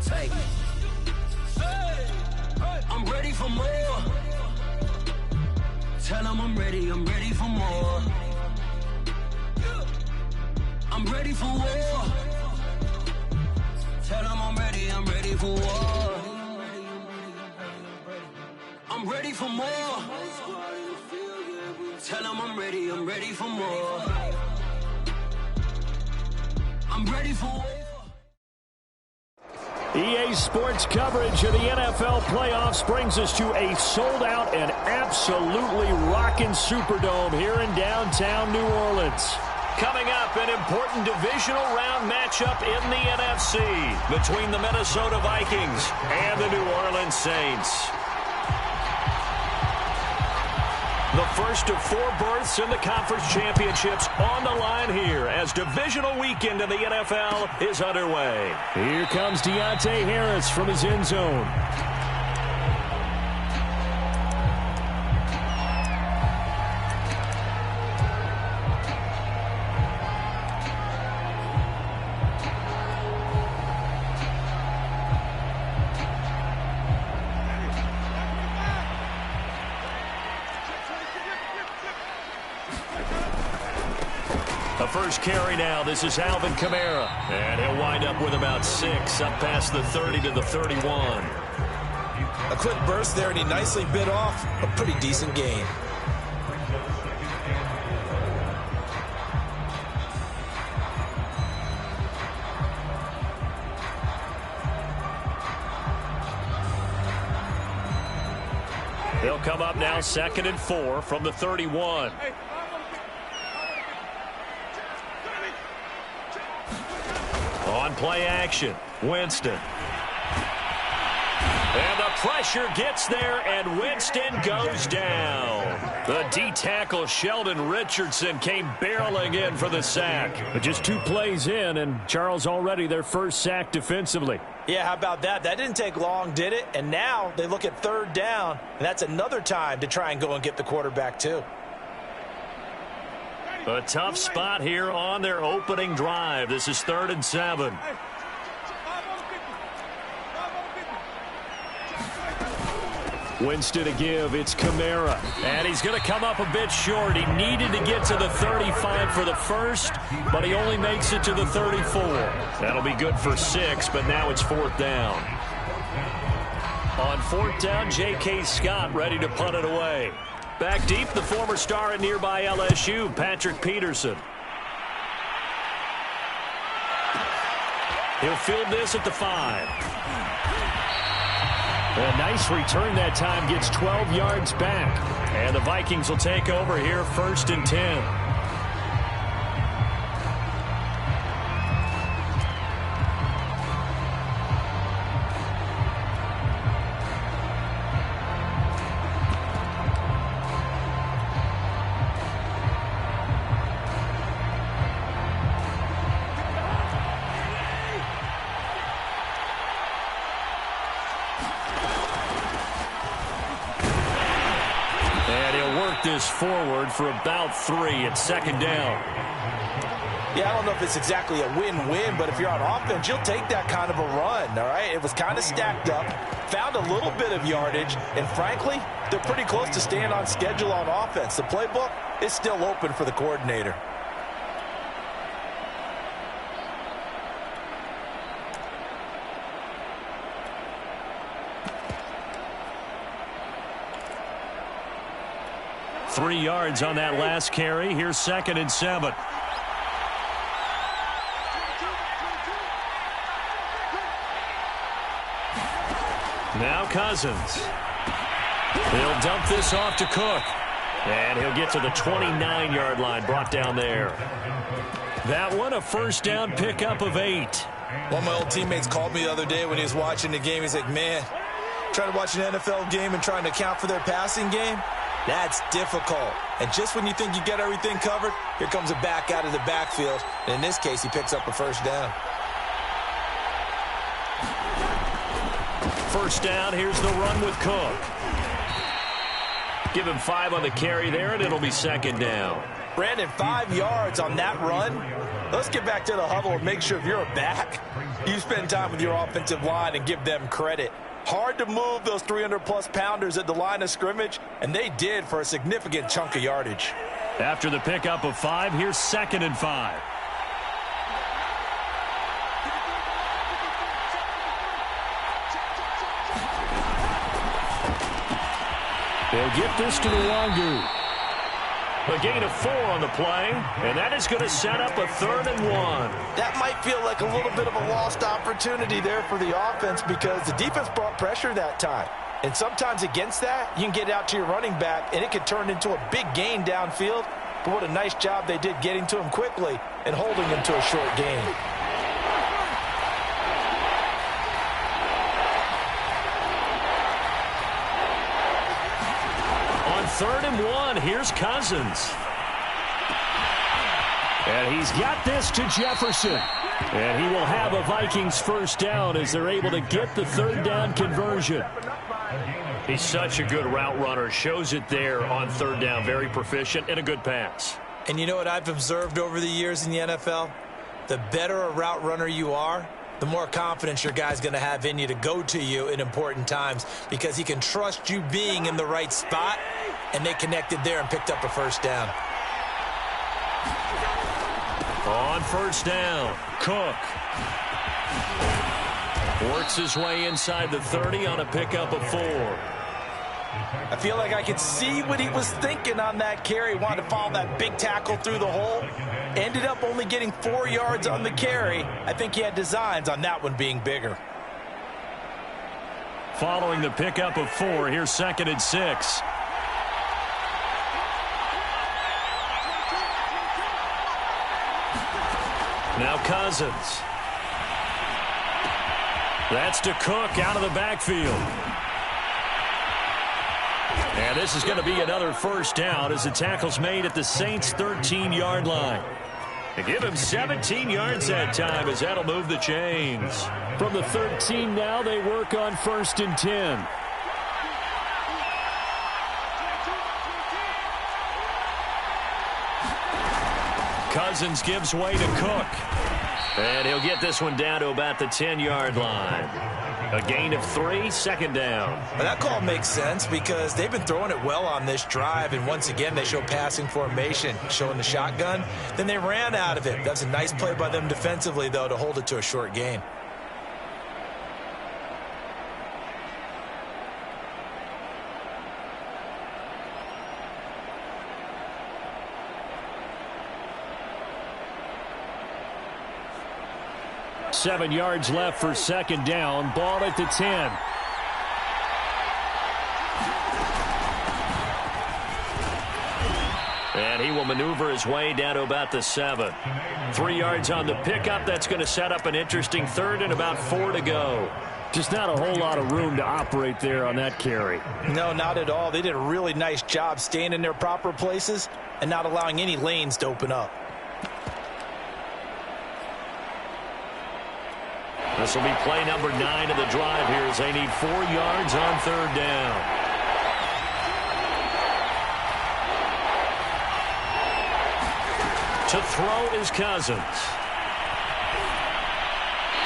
take it. I'm ready for more. Tell them I'm ready for more. I'm ready for war. Tell them I'm ready for war. I'm ready for more. Tell them I'm ready for more. I'm ready for war. EA Sports coverage of the NFL playoffs brings us to a sold-out and absolutely rocking Superdome here in downtown New Orleans. Coming up, an important divisional round matchup in the NFC between the Minnesota Vikings and the New Orleans Saints. The first of 4 berths in the conference championships on the line here as divisional weekend in the NFL is underway. Here comes Deontay Harris from his end zone. First carry now. This is Alvin Kamara. And he'll wind up with about 6 up past the 30 to the 31. A quick burst there, and he nicely bit off a pretty decent gain. They'll come up now 2nd and 4 from the 31. On play action, Winston. And the pressure gets there, and Winston goes down. The D-tackle Sheldon Richardson came barreling in for the sack. But just 2 plays in, and Charles already their first sack defensively. Yeah, how about that? That didn't take long, did it? And now they look at 3rd down, and that's another time to try and go and get the quarterback too. A tough spot here on their opening drive. This is 3rd and 7. Winston to give. It's Kamara. And he's going to come up a bit short. He needed to get to the 35 for the first, but he only makes it to the 34. That'll be good for 6, but now it's 4th down. On 4th down, J.K. Scott ready to punt it away. Back deep, the former star at nearby LSU, Patrick Peterson. He'll field this at the 5. A nice return that time, gets 12 yards back. And the Vikings will take over here 1st and 10. This forward for about 3 at 2nd down. Yeah, I don't know if it's exactly a win-win, but if you're on offense, you'll take that kind of a run, all right? It was kind of stacked up, found a little bit of yardage, and frankly, they're pretty close to staying on schedule on offense. The playbook is still open for the coordinator. Three yards on that last carry. Here's 2nd and 7. Now Cousins. He'll dump this off to Cook. And he'll get to the 29-yard line, brought down there. That one, a 1st down pickup of 8. One of my old teammates called me the other day when he was watching the game. He's like, man, trying to watch an NFL game and trying to account for their passing game? That's difficult. And just when you think you get everything covered, here comes a back out of the backfield. And in this case, he picks up a 1st down. 1st down, here's the run with Cook. Give him 5 on the carry there, and it'll be 2nd down. Brandon, 5 yards on that run. Let's get back to the huddle and make sure if you're a back, you spend time with your offensive line and give them credit. Hard to move those 300-plus pounders at the line of scrimmage, and they did for a significant chunk of yardage. After the pickup of 5, here's 2nd and 5. They'll get this to the Longu. A gain of 4 on the play, and that is going to set up a 3rd and 1. That might feel like a little bit of a lost opportunity there for the offense because the defense brought pressure that time. And sometimes against that, you can get out to your running back, and it could turn into a big gain downfield. But what a nice job they did getting to him quickly and holding him to a short gain. On 3rd and 1, here's Cousins. And he's got this to Jefferson. And he will have a Vikings first down as they're able to get the 3rd down conversion. He's such a good route runner. Shows it there on 3rd down. Very proficient and a good pass. And you know what I've observed over the years in the NFL? The better a route runner you are, the more confidence your guy's going to have in you to go to you in important times because he can trust you being in the right spot, and they connected there and picked up a first down. On 1st down, Cook works his way inside the 30 on a pickup of 4. I feel like I could see what he was thinking on that carry. Wanted to follow that big tackle through the hole. Ended up only getting 4 yards on the carry. I think he had designs on that one being bigger. Following the pickup of 4, here's 2nd and 6. Now Cousins. That's to Cook out of the backfield. And this is going to be another first down as the tackle's made at the Saints' 13-yard line. They give him 17 yards that time as that'll move the chains. From the 13 now, they work on 1st and 10. Cousins gives way to Cook. And he'll get this one down to about the 10-yard line. A gain of 3, 2nd down. Well, that call makes sense because they've been throwing it well on this drive, and once again they show passing formation, showing the shotgun. Then they ran out of it. That's a nice play by them defensively, though, to hold it to a short gain. Seven yards left for 2nd down. Ball at the 10. And he will maneuver his way down to about the 7. 3 yards on the pickup. That's going to set up an interesting 3rd and about 4 to go. Just not a whole lot of room to operate there on that carry. No, not at all. They did a really nice job staying in their proper places and not allowing any lanes to open up. This will be play number 9 of the drive here as they need 4 yards on 3rd down. To throw is Cousins.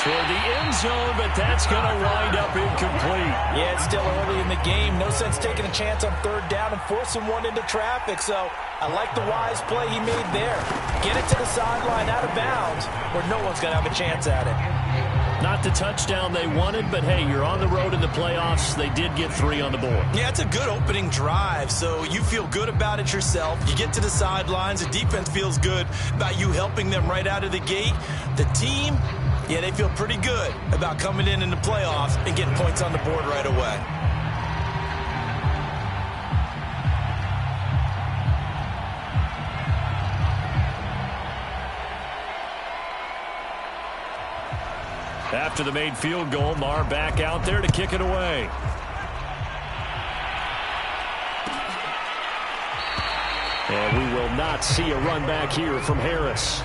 Toward the end zone, but that's going to wind up incomplete. Yeah, it's still early in the game. No sense taking a chance on 3rd down and forcing one into traffic. So I like the wise play he made there. Get it to the sideline out of bounds where no one's going to have a chance at it. Not the touchdown they wanted, but hey, you're on the road in the playoffs. They did get 3 on the board. Yeah, it's a good opening drive, so you feel good about it yourself. You get to the sidelines. The defense feels good about you helping them right out of the gate. The team, yeah, they feel pretty good about coming in the playoffs and getting points on the board right away. After the made field goal, Marr back out there to kick it away. And we will not see a run back here from Harris.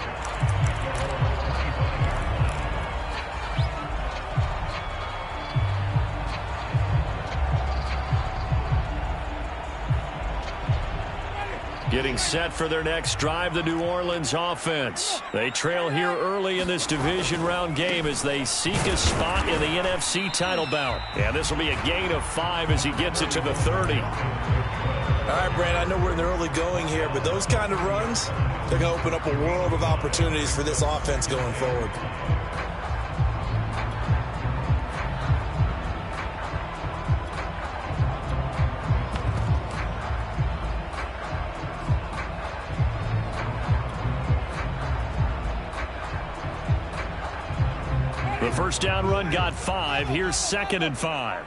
Getting set for their next drive, the New Orleans offense. They trail here early in this division round game as they seek a spot in the NFC title bout. And this will be a gain of 5 as he gets it to the 30. All right, Brand, I know we're in the early going here, but those kind of runs, they're going to open up a world of opportunities for this offense going forward. The first down run got 5. Here's 2nd and 5.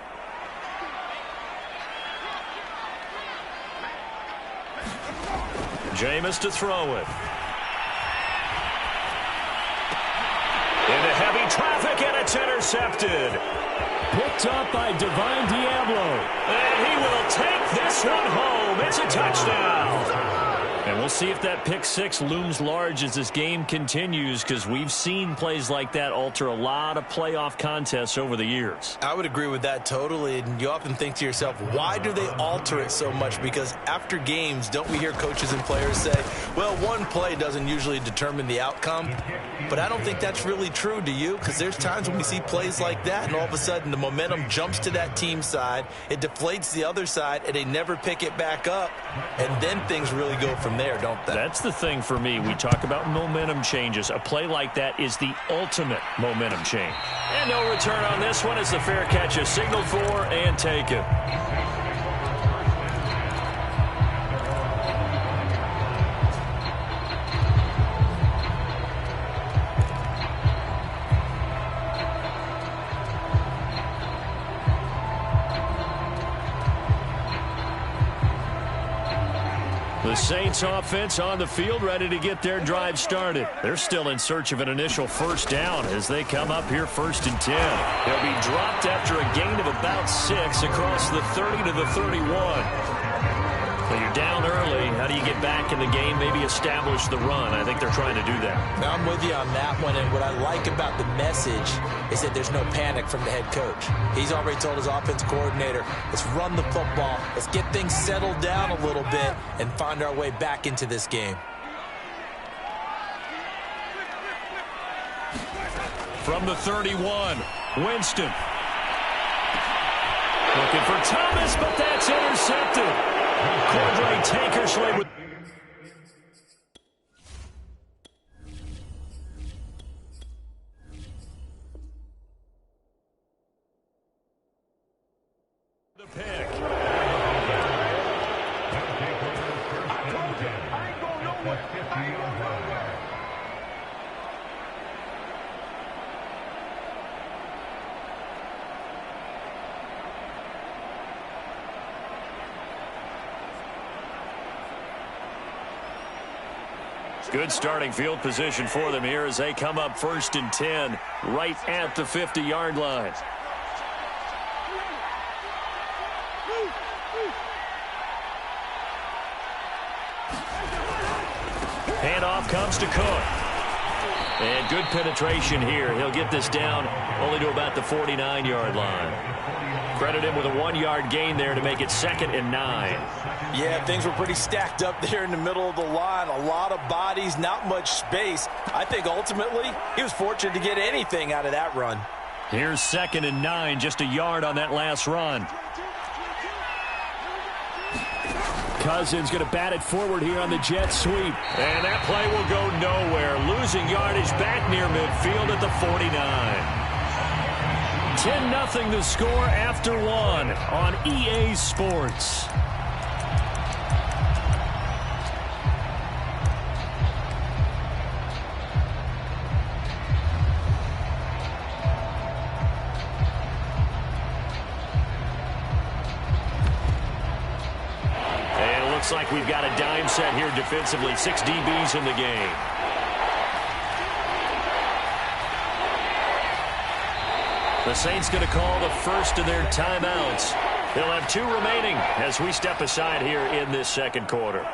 Jameis to throw it. Into heavy traffic, and it's intercepted. Picked up by Divine Diablo. And he will take this one home. It's a touchdown. And we'll see if that pick 6 looms large as this game continues, because we've seen plays like that alter a lot of playoff contests over the years. I would agree with that totally. And you often think to yourself, why do they alter it so much? Because after games, don't we hear coaches and players say, well, one play doesn't usually determine the outcome? But I don't think that's really true, do you? Because there's times when we see plays like that, and all of a sudden the momentum jumps to that team side, it deflates the other side, and they never pick it back up. And then things really go from there, don't they? That's the thing for me. We talk about momentum changes. A play like that is the ultimate momentum change. And no return on this one as the fair catch is signaled for and taken. The Saints offense on the field, ready to get their drive started. They're still in search of an initial first down as they come up here 1st and 10. They'll be dropped after a gain of about 6 across the 30 to the 31. Well, you're down early. How do you get back in the game, maybe establish the run? I think they're trying to do that. Now, I'm with you on that one, and what I like about the message is that there's no panic from the head coach. He's already told his offense coordinator, let's run the football, let's get things settled down a little bit and find our way back into this game. From the 31, Winston. Looking for Thomas, but that's intercepted. Cordray Tankersley with the pick. Good starting field position for them here as they come up 1st and 10 right at the 50-yard line. Handoff comes to Cook. And good penetration here. He'll get this down only to about the 49-yard line. Credit him with a 1-yard gain there to make it 2nd and 9. Yeah, things were pretty stacked up there in the middle of the line. A lot of bodies, not much space. I think ultimately he was fortunate to get anything out of that run. Here's 2nd and 9, just a yard on that last run. Cousins going to bat it forward here on the jet sweep. And that play will go nowhere. Losing yardage back near midfield at the 49. 10-0 the score after 1 on EA Sports. And it looks like we've got a dime set here defensively. 6 DBs in the game. The Saints going to call the first of their timeouts. They'll have 2 remaining as we step aside here in this second quarter.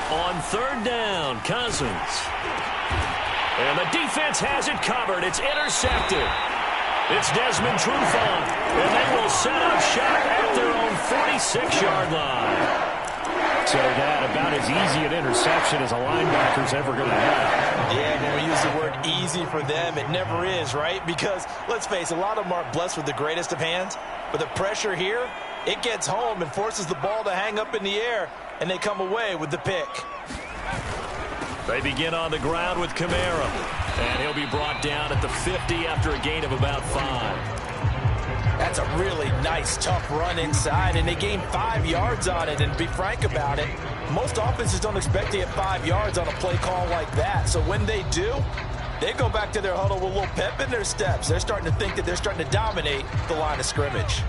On 3rd down, Cousins. And the defense has it covered. It's intercepted. It's Desmond Trufant, and they will set up shop at their own 46-yard line. So that about as easy an interception as a linebacker's ever going to have. Yeah, when we use the word easy for them, it never is, right? Because, let's face it, a lot of them aren't blessed with the greatest of hands. But the pressure here, it gets home and forces the ball to hang up in the air, and they come away with the pick. They begin on the ground with Kamara, and he'll be brought down at the 50 after a gain of about 5. That's a really nice, tough run inside, and they gain 5 yards on it. And to be frank about it, most offenses don't expect to get 5 yards on a play call like that. So when they do, they go back to their huddle with a little pep in their steps. They're starting to think that they're starting to dominate the line of scrimmage.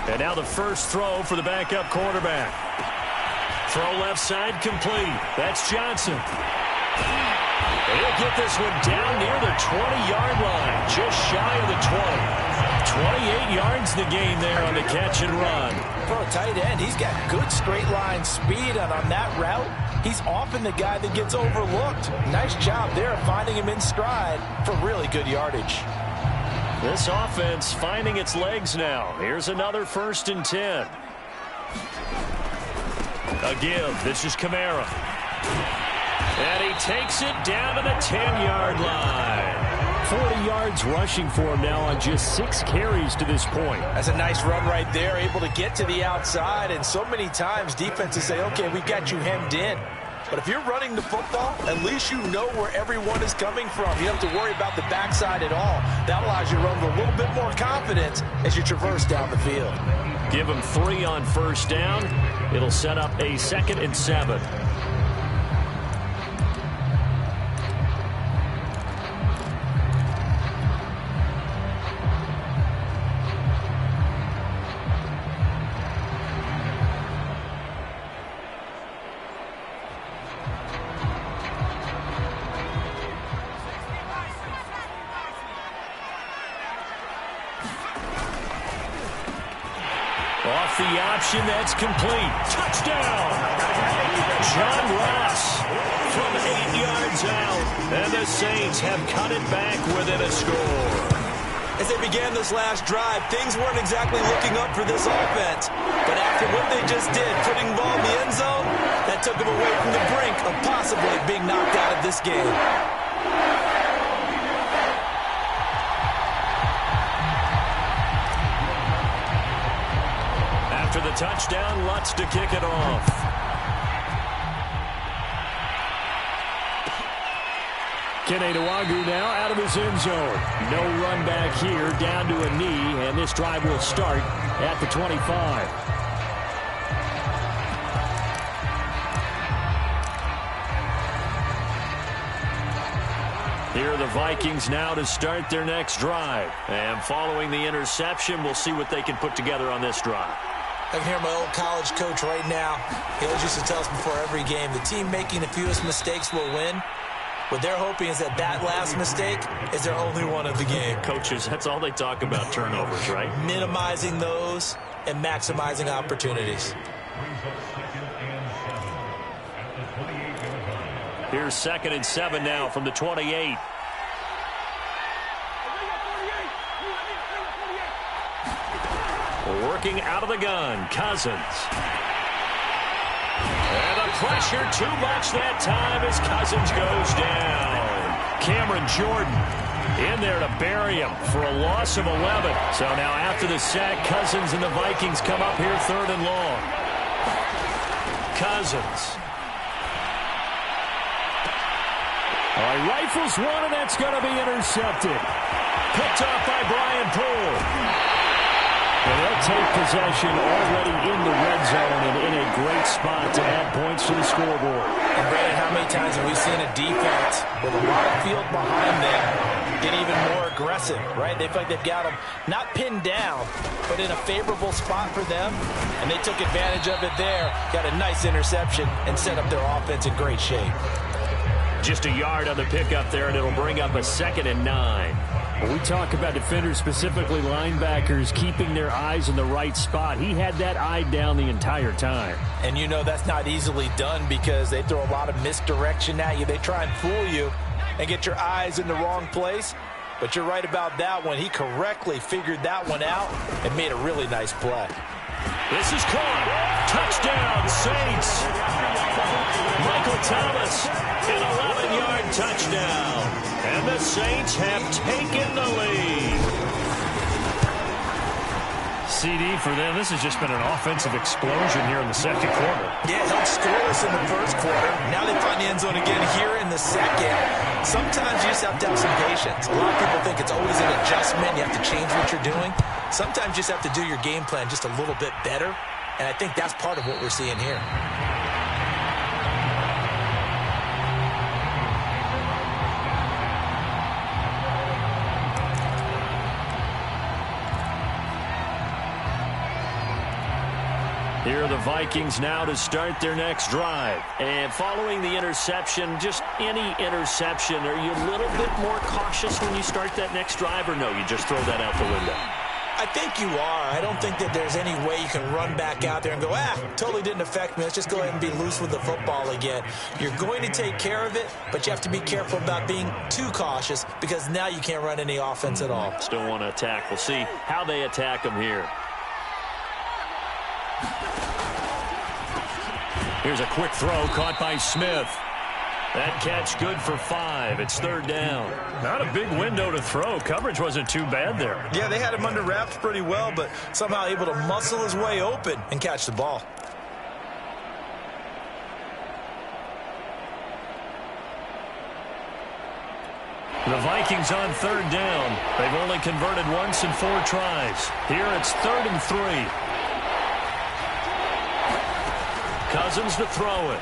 And now the first throw for the backup quarterback. Throw left side complete. That's Johnson. He'll get this one down near the 20-yard line, just shy of the 20. 28 yards the gain there on the catch and run. For a tight end, he's got good straight line speed, and on that route, he's often the guy that gets overlooked. Nice job there of finding him in stride for really good yardage. This offense finding its legs now. Here's another 1st and 10. A give. This is Kamara. And he takes it down to the 10-yard line. 40 yards rushing for him now on just 6 carries to this point. That's a nice run right there, able to get to the outside. And so many times defenses say, okay, we've got you hemmed in. But if you're running the football, at least you know where everyone is coming from. You don't have to worry about the backside at all. That allows you to run with a little bit more confidence as you traverse down the field. Give him 3 on 1st down. It'll set up a 2nd and 7. Off the option, that's complete. Touchdown! John Ross from 8 yards out. And the Saints have cut it back within a score. As they began this last drive, things weren't exactly looking up for this offense. But after what they just did, putting the ball in the end zone, that took them away from the brink of possibly being knocked out of this game. After the touchdown, Lutz to kick it off. Keneduagu now out of his end zone. No run back here, down to a knee, and this drive will start at the 25. Here are the Vikings now to start their next drive. And following the interception, we'll see what they can put together on this drive. I can hear my old college coach right now. He always used to tell us before every game, the team making the fewest mistakes will win. What they're hoping is that that last mistake is their only one of the game. Coaches, that's all they talk about, turnovers, right? Minimizing those and maximizing opportunities. Here's 2nd and 7 now from the 28. Working out of the gun, Cousins. And the pressure too much that time as Cousins goes down. Cameron Jordan in there to bury him for a loss of 11. So now after the sack, Cousins and the Vikings come up here 3rd and long. Cousins. All right, rifles one, and that's going to be intercepted. Picked off by Brian Poole. And they'll take possession already in the red zone and in a great spot to add points to the scoreboard. And Brandon, how many times have we seen a defense with a lot of field behind them get even more aggressive, right? They feel like they've got them not pinned down, but in a favorable spot for them, and they took advantage of it there, got a nice interception, and set up their offense in great shape. Just a yard on the pickup there, and it'll bring up a 2nd and 9. When we talk about defenders, specifically linebackers, keeping their eyes in the right spot, he had that eye down the entire time. And you know that's not easily done because they throw a lot of misdirection at you. They try and fool you, and get your eyes in the wrong place. But you're right about that one. He correctly figured that one out and made a really nice play. This is caught. Touchdown, Saints. Michael Thomas, an 11-yard touchdown. And the Saints have taken the lead. CD for them. This has just been an offensive explosion here in the second quarter. Yeah, held scoreless in the first quarter. Now they find the end zone again here in the second. Sometimes you just have to have some patience. A lot of people think it's always an adjustment. You have to change what you're doing. Sometimes you just have to do your game plan just a little bit better. And I think that's part of what we're seeing here. Here are the Vikings now to start their next drive. And following the interception, just any interception, are you a little bit more cautious when you start that next drive, or no, you just throw that out the window? I think you are. I don't think that there's any way you can run back out there and go, totally didn't affect me. Let's just go ahead and be loose with the football again. You're going to take care of it, but you have to be careful about being too cautious because now you can't run any offense at all. Still want to attack. We'll see how they attack them here. Here's a quick throw caught by Smith. That catch good for 5. It's third down. Not a big window to throw. Coverage wasn't too bad there. Yeah, they had him under wraps pretty well, but somehow able to muscle his way open and catch the ball. The Vikings on third down. They've only converted once in 4 tries. Here it's 3rd and 3. Cousins to throw it.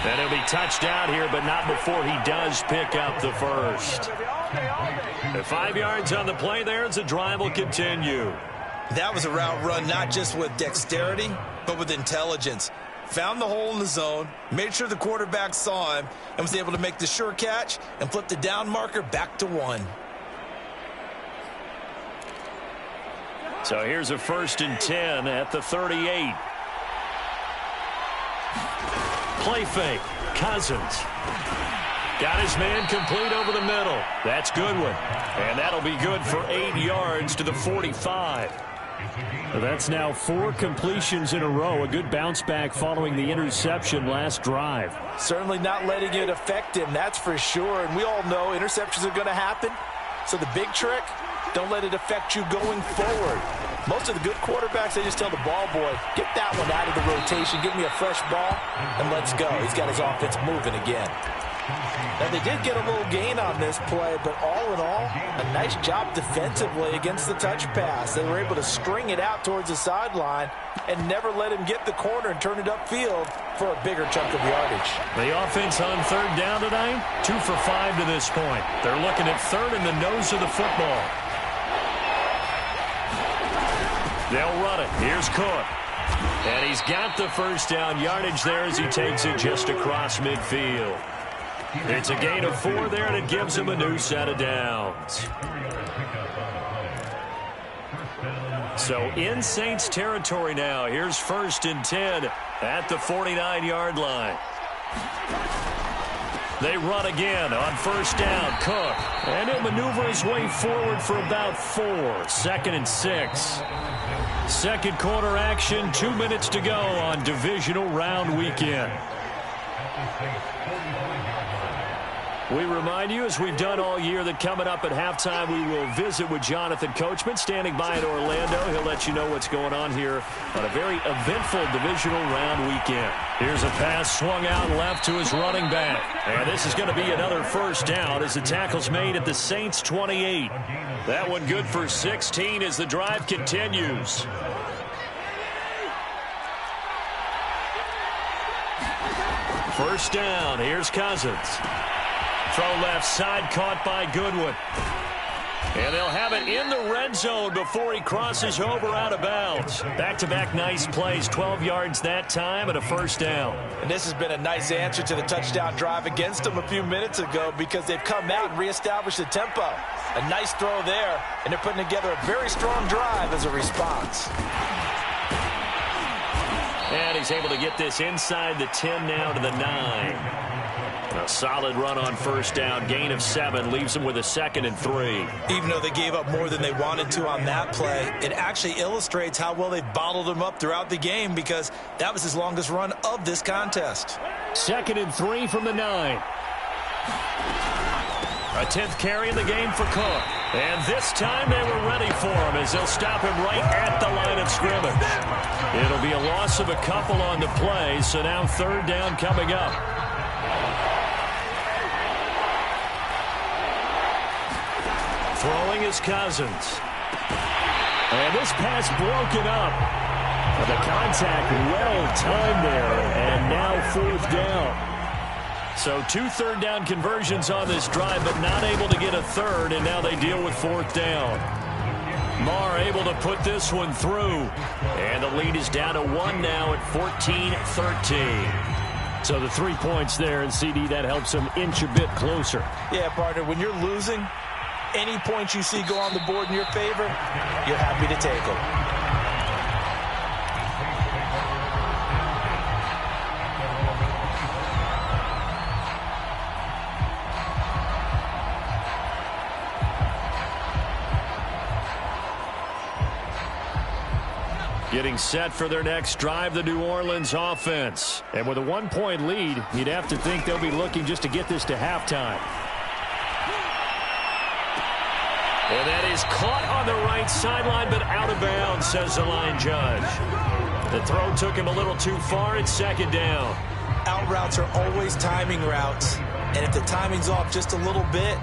And he'll be touched out here, but not before he does pick up the first. The 5 yards on the play there as the drive will continue. That was a route run not just with dexterity, but with intelligence. Found the hole in the zone, made sure the quarterback saw him, and was able to make the sure catch and flip the down marker back to 1. So here's a 1st and 10 at the 38. Play fake. Cousins. Got his man complete over the middle. That's Goodwin. And that'll be good for 8 yards to the 45. Well, that's now 4 completions in a row. A good bounce back following the interception last drive. Certainly not letting it affect him, that's for sure. And we all know interceptions are going to happen. So the big trick, don't let it affect you going forward. Most of the good quarterbacks, they just tell the ball boy, get that one out of the rotation, give me a fresh ball, and let's go. He's got his offense moving again. Now, they did get a little gain on this play, but all in all, a nice job defensively against the touch pass. They were able to string it out towards the sideline and never let him get the corner and turn it upfield for a bigger chunk of yardage. The offense on third down tonight, 2 for 5 to this point. They're looking at third in the nose of the football. They'll run it. Here's Cook. And he's got the first down yardage there as he takes it just across midfield. It's a gain of 4 there, and it gives him a new set of downs. So in Saints territory now. Here's 1st and 10 at the 49-yard line. They run again on 1st down. Cook. And he'll maneuver his way forward for about 4. 2nd and 6. Second quarter action, 2 minutes to go on divisional round weekend. We remind you, as we've done all year, that coming up at halftime, we will visit with Jonathan Coachman, standing by in Orlando. He'll let you know what's going on here on a very eventful divisional round weekend. Here's a pass swung out left to his running back. And this is going to be another first down as the tackle's made at the Saints' 28. That one good for 16 as the drive continues. First down. Here's Cousins. Throw left side, caught by Goodwin. And they'll have it in the red zone before he crosses over out of bounds. Back-to-back nice plays, 12 yards that time and a first down. And this has been a nice answer to the touchdown drive against them a few minutes ago because they've come out and reestablished the tempo. A nice throw there, and they're putting together a very strong drive as a response. And he's able to get this inside the 10 now to the 9. A solid run on first down. Gain of 7 leaves them with a 2nd and 3. Even though they gave up more than they wanted to on that play, it actually illustrates how well they bottled them up throughout the game, because that was his longest run of this contest. 2nd and 3 from the 9. A 10th carry in the game for Cook. And this time they were ready for him as they'll stop him right at the line of scrimmage. It'll be a loss of a couple on the play, so now 3rd down coming up. Throwing is Cousins. And this pass broken up. The contact well-timed there, and now 4th down. So 2 3rd down conversions on this drive, but not able to get a 3rd, and now they deal with 4th down. Marr able to put this one through. And the lead is down to 1 now at 14-13. So the 3 points there, and CD, that helps them inch a bit closer. Yeah, partner, when you're losing, any points you see go on the board in your favor, you're happy to take them. Getting set for their next drive, the New Orleans offense. And with a 1-point lead, you'd have to think they'll be looking just to get this to halftime. And that is caught on the right sideline, but out of bounds, says the line judge. The throw took him a little too far. It's 2nd down. Out routes are always timing routes. And if the timing's off just a little bit,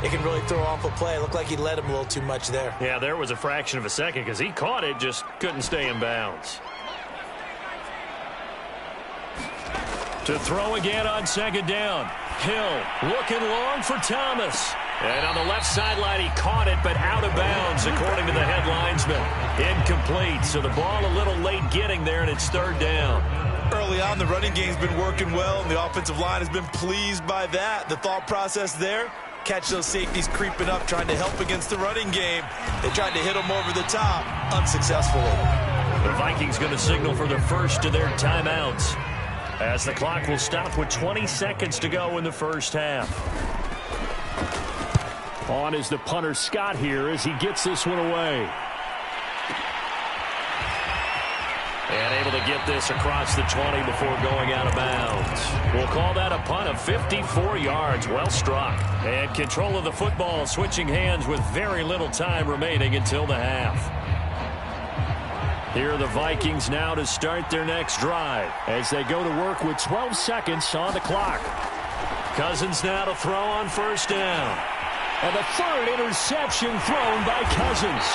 it can really throw off a play. It looked like he led him a little too much there. Yeah, there was a fraction of a second because he caught it, just couldn't stay in bounds. To throw again on 2nd down. Hill looking long for Thomas. And on the left sideline, he caught it, but out of bounds, according to the head linesman. Incomplete, so the ball a little late getting there, and it's 3rd down. Early on, the running game's been working well, and the offensive line has been pleased by that. The thought process there, catch those safeties creeping up, trying to help against the running game. They tried to hit them over the top, unsuccessfully. The Vikings going to signal for the first of their timeouts, as the clock will stop with 20 seconds to go in the first half. On is the punter Scott here as he gets this one away. And able to get this across the 20 before going out of bounds. We'll call that a punt of 54 yards. Well struck. And control of the football, switching hands with very little time remaining until the half. Here are the Vikings now to start their next drive as they go to work with 12 seconds on the clock. Cousins now to throw on 1st down. And the 3rd interception thrown by Cousins.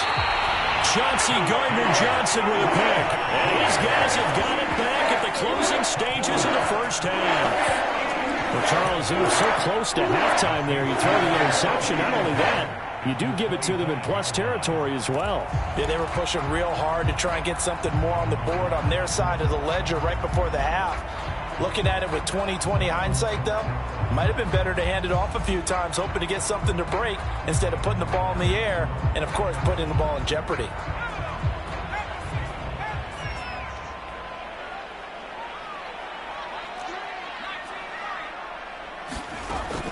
Chauncey Gardner-Johnson with a pick. And his guys have got it back at the closing stages of the first half. Well, Charles, they were so close to halftime there. You throw the interception. Not only that, you do give it to them in plus territory as well. Yeah, they were pushing real hard to try and get something more on the board on their side of the ledger right before the half. Looking at it with 20/20 hindsight, though, might have been better to hand it off a few times, hoping to get something to break instead of putting the ball in the air and, of course, putting the ball in jeopardy.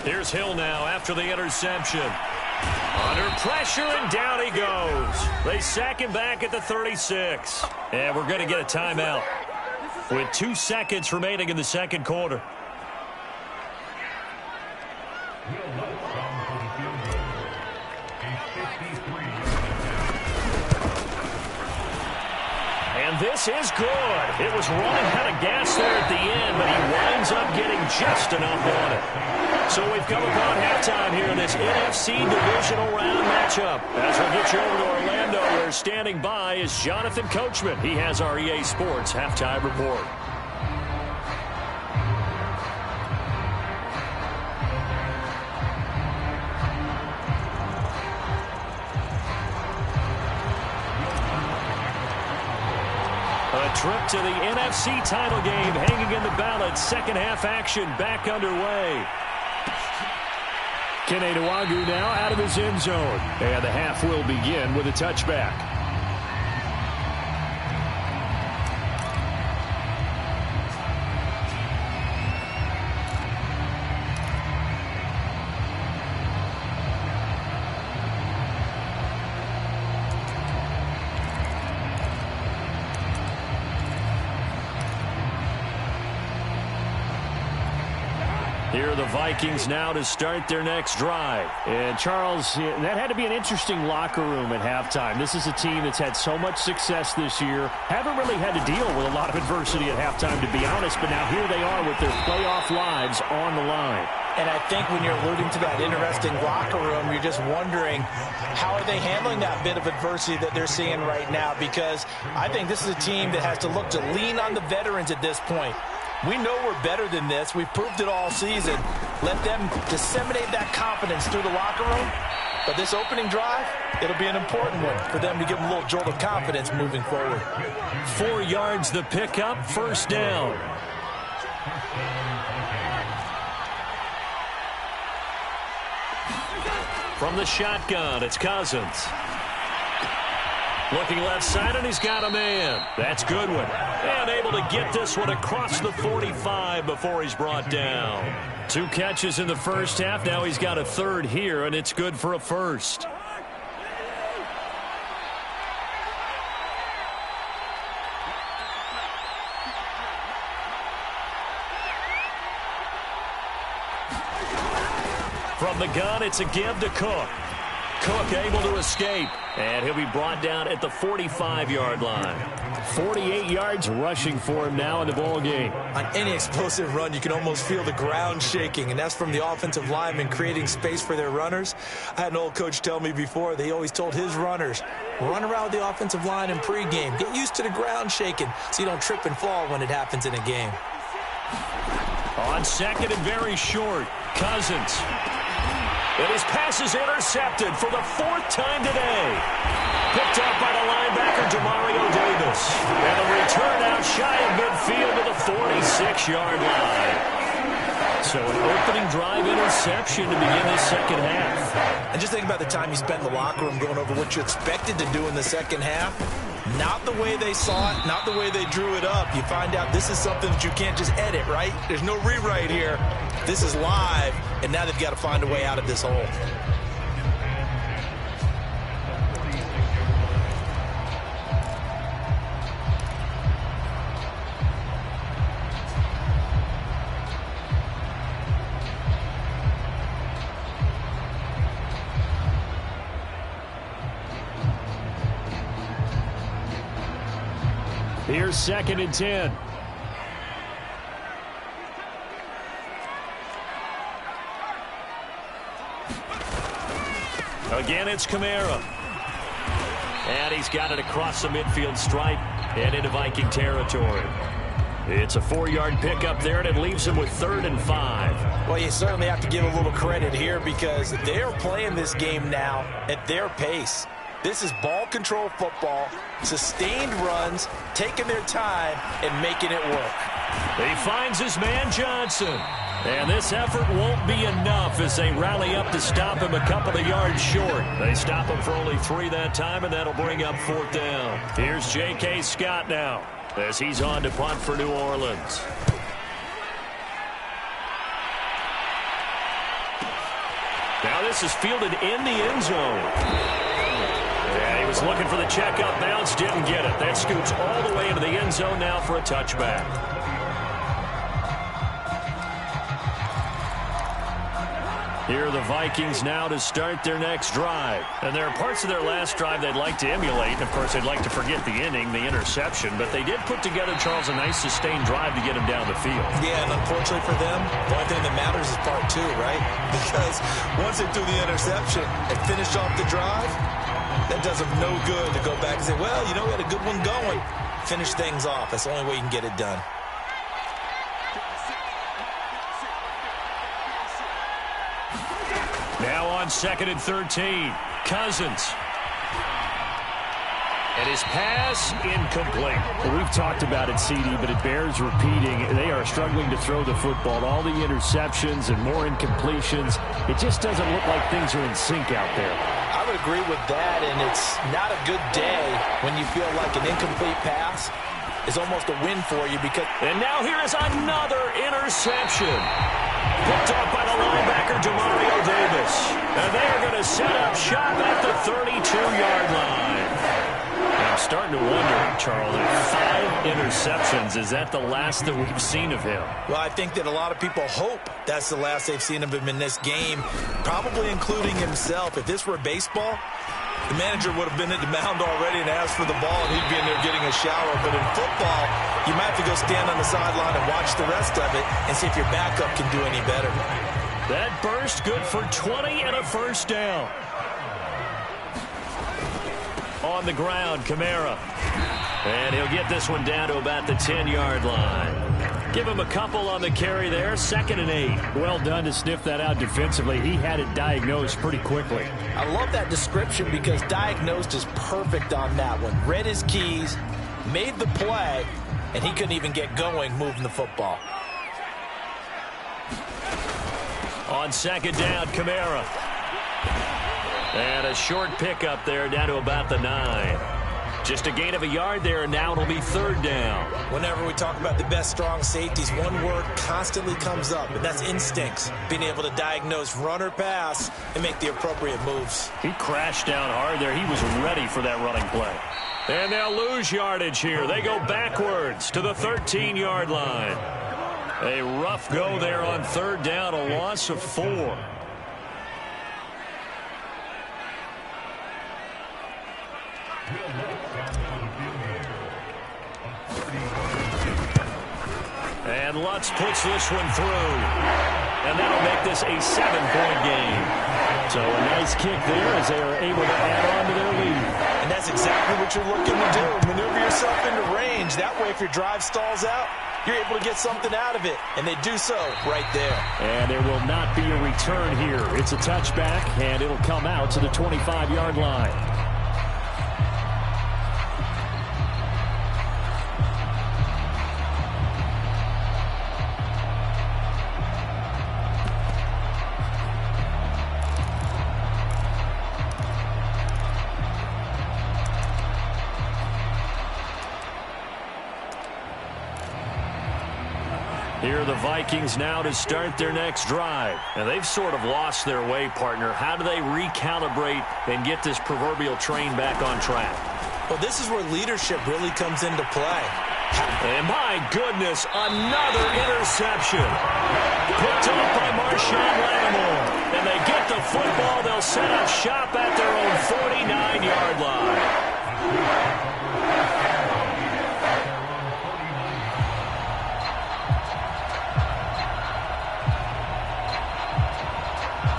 Here's Hill now after the interception. Under pressure, and down he goes. They sack him back at the 36. And we're going to get a timeout with 2 seconds remaining in the second quarter. And this is good. It was running out of gas there at the end, but he winds up getting just enough on it. So we've come upon halftime here in this NFC divisional round matchup. As we'll get you over to Orlando, where standing by is Jonathan Coachman. He has our EA Sports halftime report. A trip to the NFC title game hanging in the balance. Second half action back underway. Kene Nwangwu now out of his end zone. And the half will begin with a touchback. Here are the Vikings now to start their next drive. And, Charles, that had to be an interesting locker room at halftime. This is a team that's had so much success this year. Haven't really had to deal with a lot of adversity at halftime, to be honest. But now here they are with their playoff lives on the line. And I think when you're alluding to that interesting locker room, you're just wondering how are they handling that bit of adversity that they're seeing right now, because I think this is a team that has to look to lean on the veterans at this point. We know we're better than this. We've proved it all season. Let them disseminate that confidence through the locker room. But this opening drive, it'll be an important one for them to give them a little jolt of confidence moving forward. 4 yards the pickup, first down. From the shotgun, it's Cousins. Looking left side, and he's got a man. That's Goodwin. And able to get this one across the 45 before he's brought down. 2 catches in the first half. Now he's got a third here, and it's good for a first. From the gun, it's a give to Cook. Cook able to escape, and he'll be brought down at the 45-yard line. 48 yards rushing for him now in the ball game. On any explosive run, you can almost feel the ground shaking, and that's from the offensive linemen creating space for their runners. I had an old coach tell me before, they always told his runners, run around with the offensive line in pregame. Get used to the ground shaking so you don't trip and fall when it happens in a game. On second and very short, Cousins. And his pass is intercepted for the 4th time today. Picked up by the linebacker, Demario Davis. And a return out shy of midfield to the 46-yard line. So an opening drive interception to begin the second half. And just think about the time you spent in the locker room going over what you expected to do in the second half. Not the way they saw it, not the way they drew it up. You find out this is something that you can't just edit, right? There's no rewrite here. This is live, and now they've got to find a way out of this hole. Here's 2nd and 10. Again, it's Kamara. And he's got it across the midfield stripe and into Viking territory. It's a 4-yard pickup there, and it leaves him with 3rd and 5. Well, you certainly have to give a little credit here because they're playing this game now at their pace. This is ball control football, sustained runs, taking their time, and making it work. He finds his man Johnson. And this effort won't be enough as they rally up to stop him a couple of yards short. They stop him for only 3 that time, and that'll bring up 4th down. Here's J.K. Scott now as he's on to punt for New Orleans. Now this is fielded in the end zone. Yeah, he was looking for the checkup bounce, didn't get it. That scoots all the way into the end zone now for a touchback. Here are the Vikings now to start their next drive. And there are parts of their last drive they'd like to emulate. And, of course, they'd like to forget the inning, the interception. But they did put together, Charles, a nice sustained drive to get him down the field. Yeah, and unfortunately for them, the only thing that matters is part 2, right? Because once they threw the interception and finished off the drive, that does them no good to go back and say, well, you know, we had a good one going. Finish things off. That's the only way you can get it done. Now on 2nd and 13, Cousins. And his pass incomplete. Well, we've talked about it, CD, but it bears repeating. They are struggling to throw the football. All the interceptions and more incompletions. It just doesn't look like things are in sync out there. I would agree with that, and it's not a good day when you feel like an incomplete pass is almost a win for you because... And now here is another interception. Picked up by the linebacker, Demario Davis. And they are going to set up shop at the 32-yard line. I'm starting to wonder, Charles, if 5 interceptions, is that the last that we've seen of him? Well, I think that a lot of people hope that's the last they've seen of him in this game, probably including himself. If this were baseball, the manager would have been at the mound already and asked for the ball, and he'd be in there getting a shower. But in football, you might have to go stand on the sideline and watch the rest of it and see if your backup can do any better. That burst good for 20 and a first down. On the ground, Kamara. And he'll get this one down to about the 10-yard line. Give him a couple on the carry there, 2nd and 8. Well done to sniff that out defensively. He had it diagnosed pretty quickly. I love that description because diagnosed is perfect on that one. Read his keys, made the play, and he couldn't even get going moving the football. On 2nd down, Kamara. And a short pickup there down to about the 9. Just a gain of a yard there, and now it'll be 3rd down. Whenever we talk about the best strong safeties, one word constantly comes up, and that's instincts. Being able to diagnose run or pass and make the appropriate moves. He crashed down hard there. He was ready for that running play. And they'll lose yardage here. They go backwards to the 13-yard line. A rough go there on 3rd down, a loss of 4. And Lutz puts this one through. And that'll make this a 7-point game. So a nice kick there as they are able to add on to their lead. And that's exactly what you're looking to do. Maneuver yourself into range. That way, if your drive stalls out, you're able to get something out of it. And they do so right there. And there will not be a return here. It's a touchback, and it'll come out to the 25-yard line. Here are the Vikings now to start their next drive. And they've sort of lost their way, partner. How do they recalibrate and get this proverbial train back on track? Well, this is where leadership really comes into play. And my goodness, another interception. Picked up by Marshawn Lattimore. And they get the football. They'll set up shop at their own 49-yard line.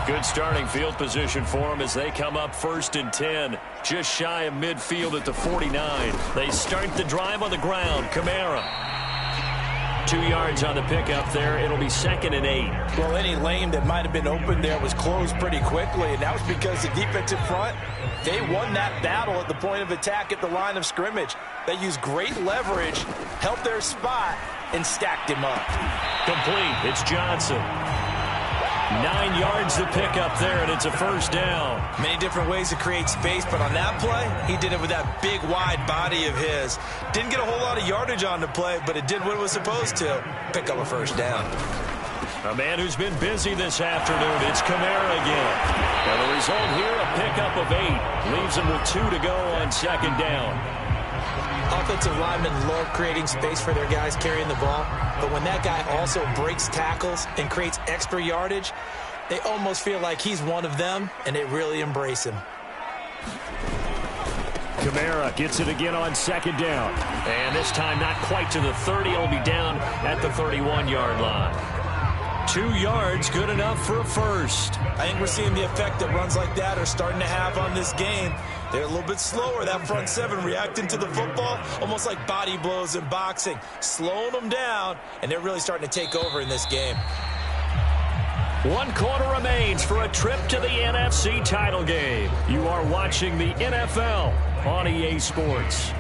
Good starting field position for them as they come up 1st and 10. Just shy of midfield at the 49. They start the drive on the ground. Kamara. 2 yards on the pickup there. It'll be 2nd and 8. Well, any lane that might have been open there was closed pretty quickly, and that was because the defensive front, they won that battle at the point of attack at the line of scrimmage. They used great leverage, held their spot, and stacked him up. Complete. It's Johnson. 9 yards to pick up there, and it's a 1st down. Many different ways to create space, but on that play, he did it with that big, wide body of his. Didn't get a whole lot of yardage on the play, but it did what it was supposed to. Pick up a 1st down. A man who's been busy this afternoon, it's Kamara again. And the result here, a pickup of 8. Leaves him with 2 to go on 2nd down. Offensive linemen love creating space for their guys carrying the ball, but when that guy also breaks tackles and creates extra yardage, they almost feel like he's one of them, and they really embrace him. Kamara gets it again on 2nd down. And this time not quite to the 30. It'll be down at the 31-yard line. 2 yards, good enough for a 1st. I think we're seeing the effect that runs like that are starting to have on this game. They're a little bit slower, that front 7 reacting to the football, almost like body blows in boxing, slowing them down, and they're really starting to take over in this game. 1 quarter remains for a trip to the NFC title game. You are watching the NFL on EA Sports.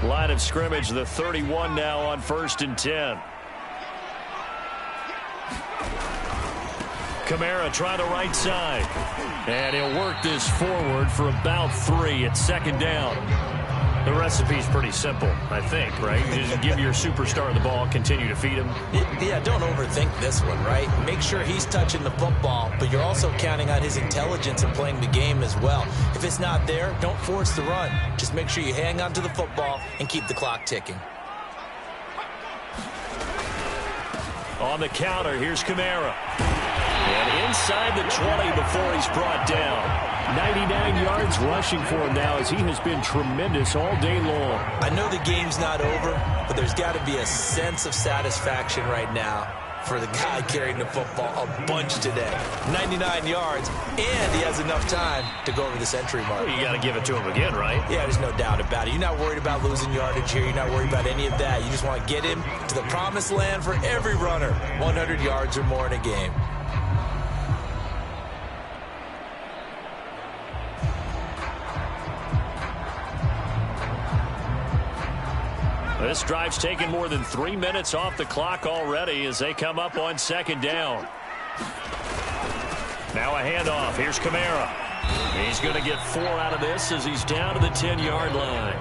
Line of scrimmage, the 31 now on 1st and 10. Kamara trying the right side. And he'll work this forward for about 3 at 2nd down. The recipe's pretty simple, I think, right? You just give your superstar the ball, continue to feed him. Yeah, don't overthink this one, right? Make sure he's touching the football, but you're also counting on his intelligence in playing the game as well. If it's not there, don't force the run. Just make sure you hang on to the football and keep the clock ticking. On the counter, here's Kamara. And inside the 20 before he's brought down. 99 yards rushing for him now as he has been tremendous all day long. I know the game's not over, but there's got to be a sense of satisfaction right now for the guy carrying the football a bunch today. 99 yards, and he has enough time to go over the century mark. Well, you got to give it to him again, right? Yeah, there's no doubt about it. You're not worried about losing yardage here. You're not worried about any of that. You just want to get him to the promised land for every runner. 100 yards or more in a game. This drive's taken more than 3 minutes off the clock already as they come up on second down. Now a handoff. Here's Kamara. He's going to get 4 out of this as he's down to the 10-yard line.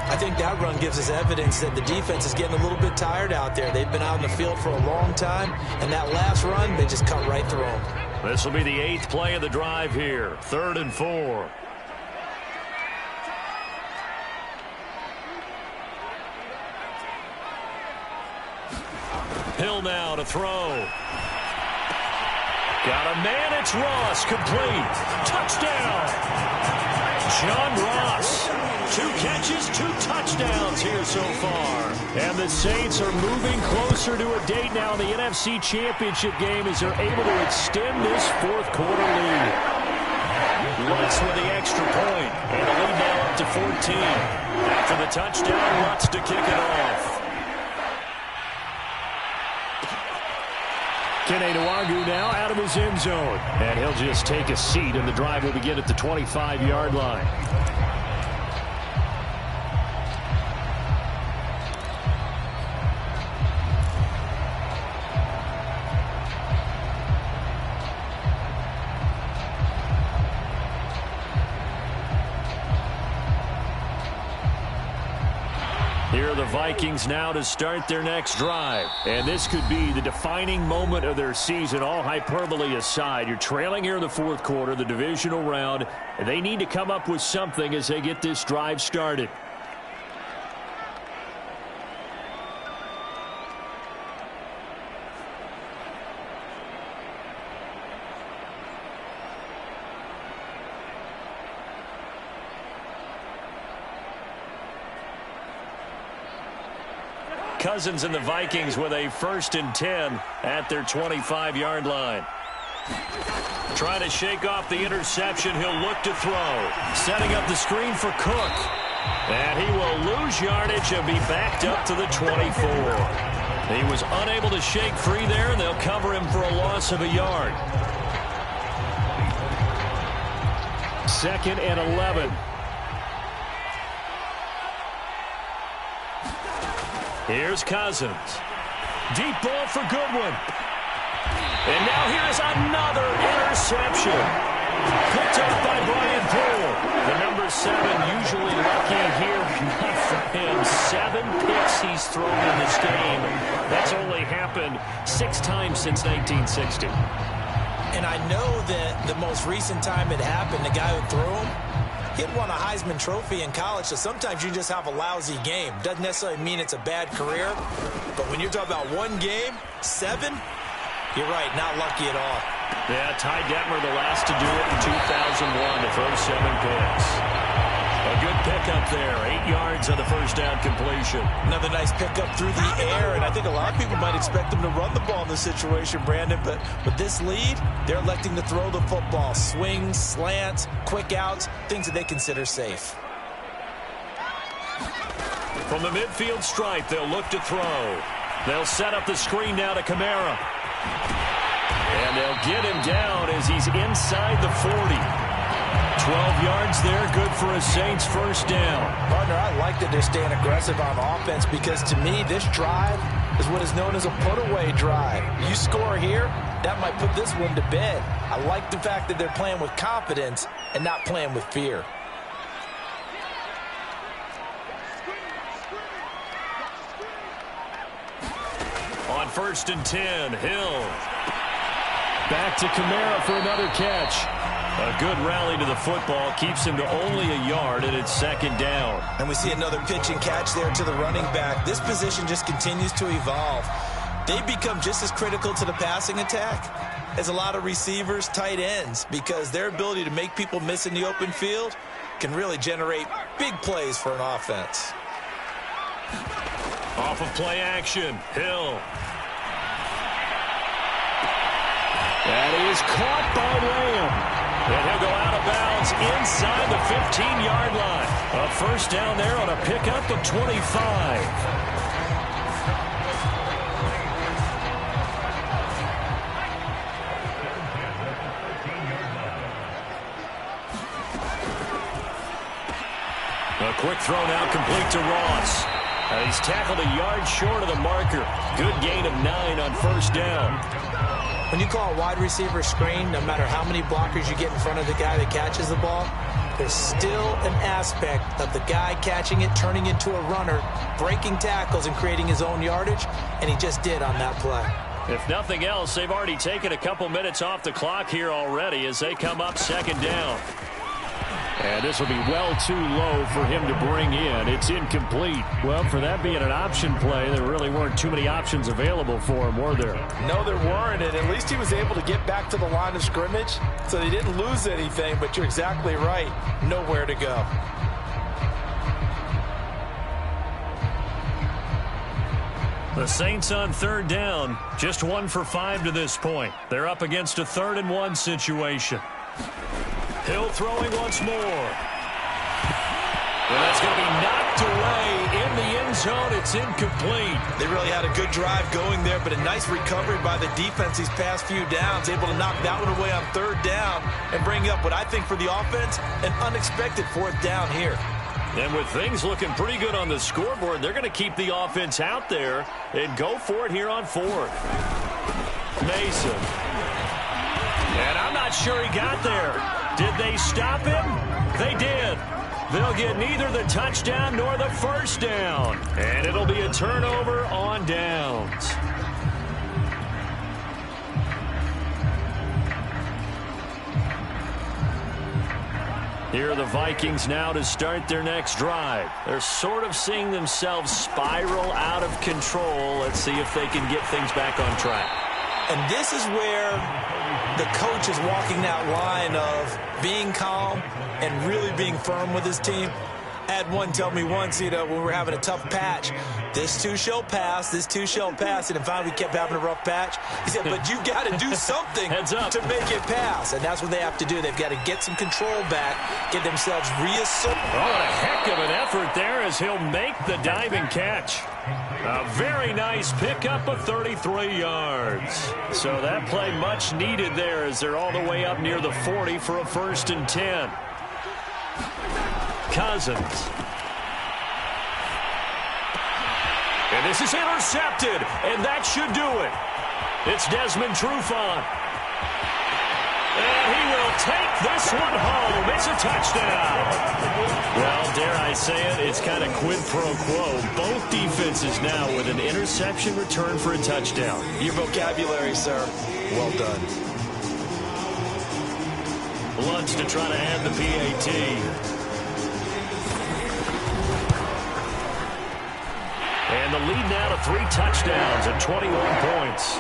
I think that run gives us evidence that the defense is getting a little bit tired out there. They've been out in the field for a long time, and that last run, they just cut right through them. This will be the 8th play of the drive here. 3rd and 4. Hill now to throw. Got a man, it's Ross, complete. Touchdown. John Ross. 2 catches, 2 touchdowns here so far. And the Saints are moving closer to a date now in the NFC Championship game as they're able to extend this 4th quarter lead. Lutz with the extra point. And the lead now up to 14. After the touchdown, Lutz to kick it off. Kene Nwagu now out of his end zone. And he'll just take a seat, and the drive will begin at the 25-yard line. Here are the Vikings now to start their next drive. And this could be the defining moment of their season, all hyperbole aside. You're trailing here in the 4th quarter, the divisional round, and they need to come up with something as they get this drive started. Cousins and the Vikings with a 1st and 10 at their 25-yard line. Trying to shake off the interception. He'll look to throw. Setting up the screen for Cook. And he will lose yardage and be backed up to the 24. He was unable to shake free there, and they'll cover him for a loss of a yard. 2nd and 11. Here's Cousins. Deep ball for Goodwin. And now here's another interception. Picked up by Brian Poole. The number 7 usually lucky here. Not for him. 7 picks he's thrown in this game. That's only happened 6 times since 1960. And I know that the most recent time it happened, the guy who threw him, he had won a Heisman Trophy in college, so sometimes you just have a lousy game. Doesn't necessarily mean it's a bad career, but when you're talking about 1 game, 7, you're right, not lucky at all. Yeah, Ty Detmer the last to do it in 2001 to throw 7 picks. A good pickup there, 8 yards on the 1st down completion. Another nice pickup through the air, and I think a lot of people might expect them to run the ball in this situation, Brandon, but with this lead, they're electing to throw the football. Swings, slants, quick outs, things that they consider safe. From the midfield stripe, they'll look to throw. They'll set up the screen now to Kamara. And they'll get him down as he's inside the 40. 12 yards there, good for a Saints 1st down. Partner, I like that they're staying aggressive on offense because to me, this drive is what is known as a put-away drive. You score here, that might put this one to bed. I like the fact that they're playing with confidence and not playing with fear. 1st and 10. Hill. Back to Kamara for another catch. A good rally to the football keeps him to only a yard, and it's 2nd down. And we see another pitch and catch there to the running back. This position just continues to evolve. They become just as critical to the passing attack as a lot of receivers, tight ends, because their ability to make people miss in the open field can really generate big plays for an offense. Off of play action, Hill. That is caught by Lamb. And he'll go out of bounds inside the 15-yard line. A 1st down there on a pickup of 25. A quick throw now complete to Ross. He's tackled a yard short of the marker. Good gain of 9 on 1st down. When you call a wide receiver screen, no matter how many blockers you get in front of the guy that catches the ball, there's still an aspect of the guy catching it, turning into a runner, breaking tackles and creating his own yardage, and he just did on that play. If nothing else, they've already taken a couple minutes off the clock here already as they come up 2nd down. And this will be well too low for him to bring in. It's incomplete. Well, for that being an option play, there really weren't too many options available for him, were there? No, there weren't, and at least he was able to get back to the line of scrimmage, so they didn't lose anything, but you're exactly right. Nowhere to go. The Saints on 3rd down, just 1 for 5 to this point. They're up against a 3rd and 1 situation. Hill throwing once more. And that's going to be knocked away in the end zone. It's incomplete. They really had a good drive going there, but a nice recovery by the defense these past few downs, able to knock that one away on 3rd down and bring up what I think for the offense, an unexpected 4th down here. And with things looking pretty good on the scoreboard, they're going to keep the offense out there and go for it here on 4th. Mason. And I'm not sure he got there. Did they stop him? They did. They'll get neither the touchdown nor the 1st down. And it'll be a turnover on downs. Here are the Vikings now to start their next drive. They're sort of seeing themselves spiral out of control. Let's see if they can get things back on track. And this is where the coach is walking that line of being calm and really being firm with his team. I had one tell me once, when we were having a tough patch, this too shall pass, this too shall pass. And finally we kept having a rough patch. He said, but you've got to do something to make it pass. And that's what they have to do. They've got to get some control back, get themselves reasserted. Oh, what a heck of an effort there as he'll make the diving catch. A very nice pickup of 33 yards. So that play much needed there as they're all the way up near the 40 for a 1st and 10. Cousins. And this is intercepted, and that should do it. It's Desmond Trufant. And he will take this one home. It's a touchdown. Well, dare I say it, it's kind of quid pro quo. Both defenses now with an interception return for a touchdown. Your vocabulary, sir. Well done. Lunch to try to add the PAT. And the lead now to 3 touchdowns and 21 points.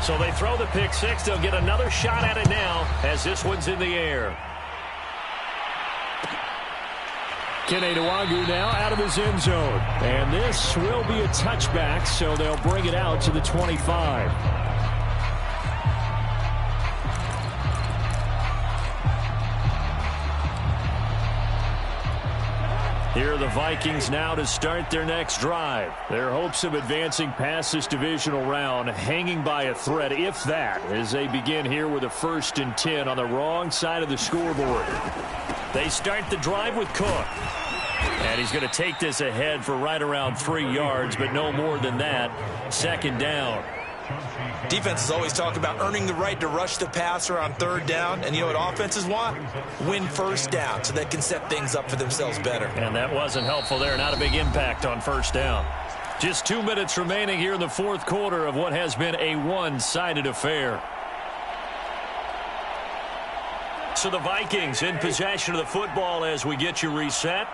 So they throw the pick six. They'll get another shot at it now as this one's in the air. Kene Nwagu now out of his end zone. And this will be a touchback, so they'll bring it out to the 25. Here are the Vikings now to start their next drive. Their hopes of advancing past this divisional round hanging by a thread, if that, as they begin here with a 1st and 10 on the wrong side of the scoreboard. They start the drive with Cook. And he's going to take this ahead for right around 3 yards, but no more than that. Second down. Defenses always talk about earning the right to rush the passer on third down. And you know what offenses want? Win first down so they can set things up for themselves better. And that wasn't helpful there. Not a big impact on first down. Just 2 minutes remaining here in the fourth quarter of what has been a one-sided affair. So the Vikings in possession of the football as we get you reset.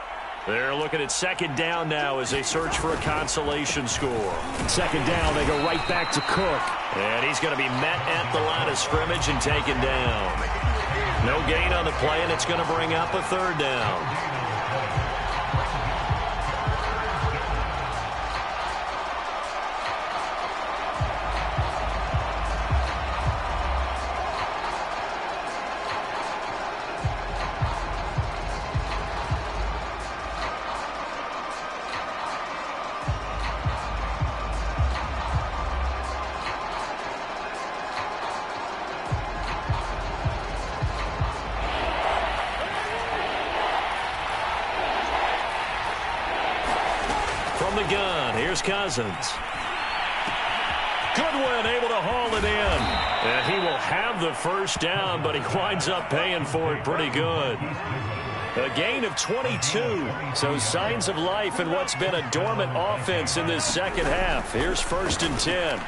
They're looking at second down now as they search for a consolation score. Second down, they go right back to Cook. And he's going to be met at the line of scrimmage and taken down. No gain on the play, and it's going to bring up a third down. From the gun, here's Cousins. Goodwin able to haul it in. And he will have the first down, but he winds up paying for it pretty good. A gain of 22. So signs of life in what's been a dormant offense in this second half. Here's 1st and 10.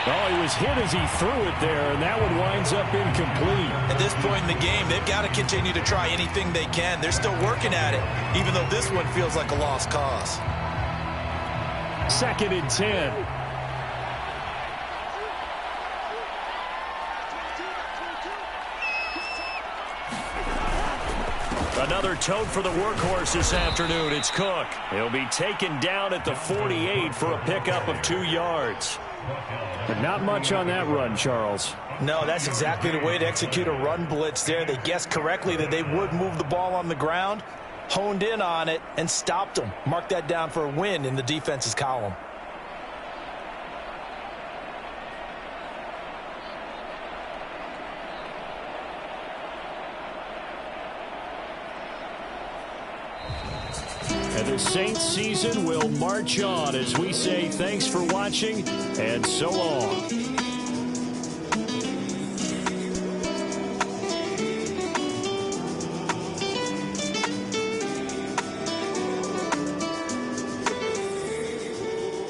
Oh, he was hit as he threw it there, and that one winds up incomplete. At this point in the game, they've got to continue to try anything they can. They're still working at it, even though this one feels like a lost cause. 2nd and 10. Another tote for the workhorse this afternoon. It's Cook. He'll be taken down at the 48 for a pickup of 2 yards. But not much on that run, Charles. No, that's exactly the way to execute a run blitz there. They guessed correctly that they would move the ball on the ground, honed in on it, and stopped them. Mark that down for a win in the defense's column. And the Saints season will march on as we say thanks for watching and so long.